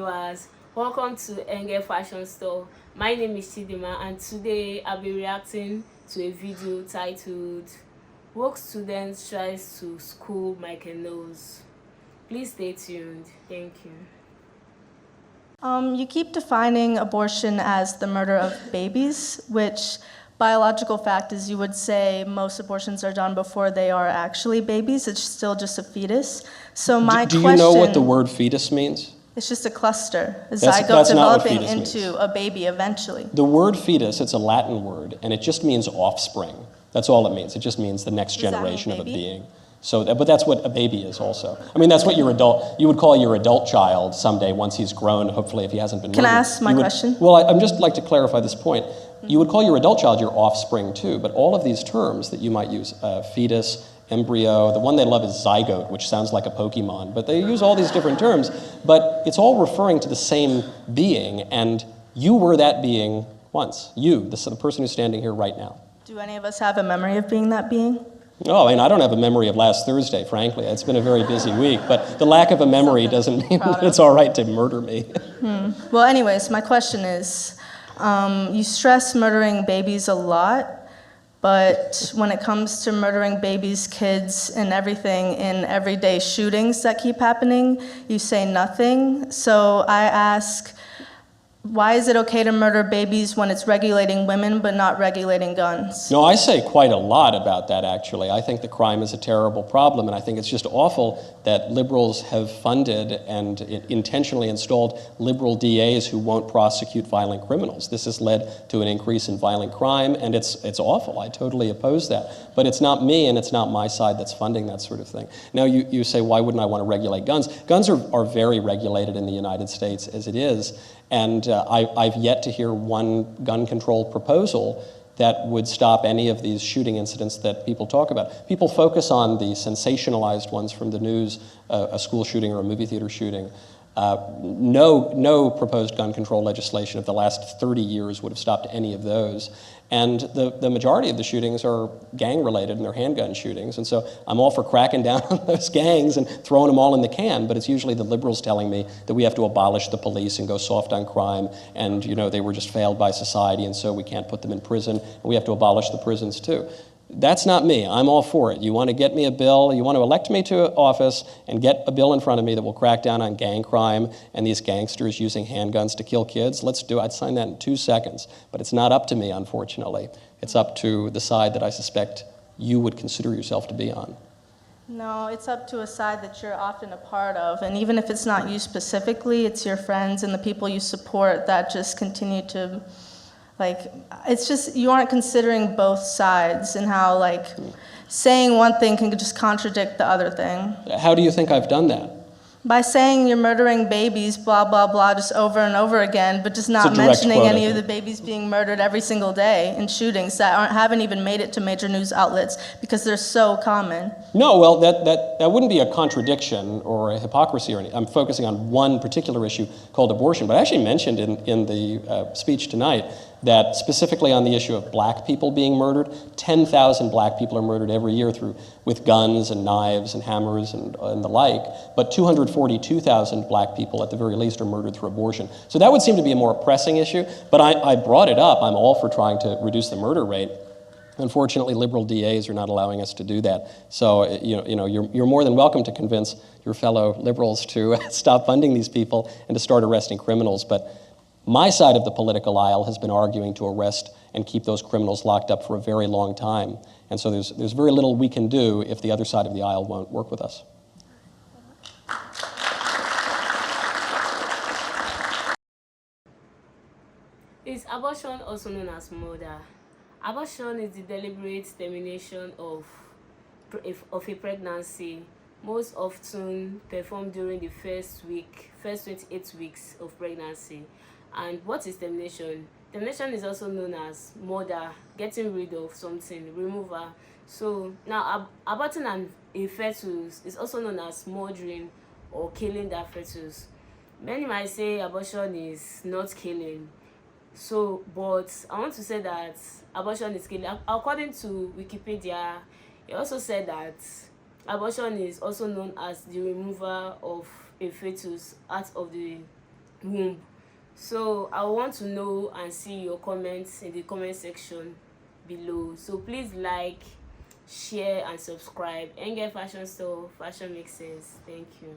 viewers, welcome to Enge Fashion Store. My name is Chidima and today I'll be reacting to a video titled Woke Students Tries to School Michael Knowles. Please stay tuned. Thank you. You keep defining abortion as the murder of babies, which biological fact is you would say most abortions are done before they are actually babies. It's still just a fetus. So my do question... you know what the word fetus means? It's just a cluster, a That's zygote not what developing fetus into means. a baby eventually. The word fetus, it's a Latin word, and it just means offspring. That's all it means. It just means the next generation of a being. So, but that's what a baby is also. I mean, that's what you would call your adult child someday once he's grown, hopefully if he hasn't been murdered. Can I ask my question? Well, I'm just like to clarify this point. You would call your adult child your offspring too, but all of these terms that you might use, fetus, embryo, the one they love is zygote, which sounds like a Pokemon, but they use all these different terms, but it's all referring to the same being, and you were that being once. You, the person who's standing here right now. Do any of us have a memory of being that being? Oh, I mean, I don't have a memory of last Thursday, frankly. It's been a very busy week, but the lack of a memory doesn't mean that it's all right to murder me. Well, anyways, my question is, you stress murdering babies a lot, but when it comes to murdering babies, kids, and everything in everyday shootings that keep happening, you say nothing. So I ask, why is it okay to murder babies when it's regulating women but not regulating guns? No, I say quite a lot about that, actually. I think the crime is a terrible problem, and I think it's just awful that liberals have funded and intentionally installed liberal DAs who won't prosecute violent criminals. This has led to an increase in violent crime, and it's awful. I totally oppose that. But it's not me, and it's not my side that's funding that sort of thing. Now, you say, why wouldn't I want to regulate guns? Guns are very regulated in the United States as it is. And I've yet to hear one gun control proposal that would stop any of these shooting incidents that people talk about. People focus on the sensationalized ones from the news, a school shooting or a movie theater shooting. No proposed gun control legislation of the last 30 years would have stopped any of those. And the majority of the shootings are gang-related, and they're handgun shootings. And so I'm all for cracking down on those gangs and throwing them all in the can, but it's usually the liberals telling me that we have to abolish the police and go soft on crime, and they were just failed by society, and so we can't put them in prison, and we have to abolish the prisons too. That's not me. I'm all for it. You want to get me a bill, you want to elect me to office and get a bill in front of me that will crack down on gang crime and these gangsters using handguns to kill kids, let's do it. I'd sign that in 2 seconds. But it's not up to me, unfortunately. It's up to the side that I suspect you would consider yourself to be on. No, it's up to a side that you're often a part of. And even if it's not you specifically, it's your friends and the people you support that just continue to... it's just, you aren't considering both sides and how, saying one thing can just contradict the other thing. How do you think I've done that? By saying you're murdering babies, blah, blah, blah, just over and over again, but just not mentioning any of the babies being murdered every single day in shootings that haven't even made it to major news outlets because they're so common. No, well, that wouldn't be a contradiction or a hypocrisy or anything. I'm focusing on one particular issue called abortion, but I actually mentioned in the speech tonight that specifically on the issue of black people being murdered, 10,000 black people are murdered every year with guns and knives and hammers and the like, but 242,000 black people at the very least are murdered through abortion. So that would seem to be a more pressing issue, but I brought it up. I'm all for trying to reduce the murder rate. Unfortunately, liberal DAs are not allowing us to do that. So you're more than welcome to convince your fellow liberals to stop funding these people and to start arresting criminals. But my side of the political aisle has been arguing to arrest and keep those criminals locked up for a very long time. And so there's very little we can do if the other side of the aisle won't work with us. Is abortion also known as murder? Abortion is the deliberate termination of a pregnancy, most often performed during the first 28 weeks of pregnancy. And what is termination? Termination is also known as murder, getting rid of something, removal. So now aborting a fetus is also known as murdering or killing that fetus. Many might say abortion is not killing. So, but I want to say that abortion is killing. According to Wikipedia, it also said that abortion is also known as the removal of a fetus out of the womb. So I want to know and see your comments in the comment section below. So please like, share and subscribe. Engel Fashion Store, fashion makes sense. Thank you.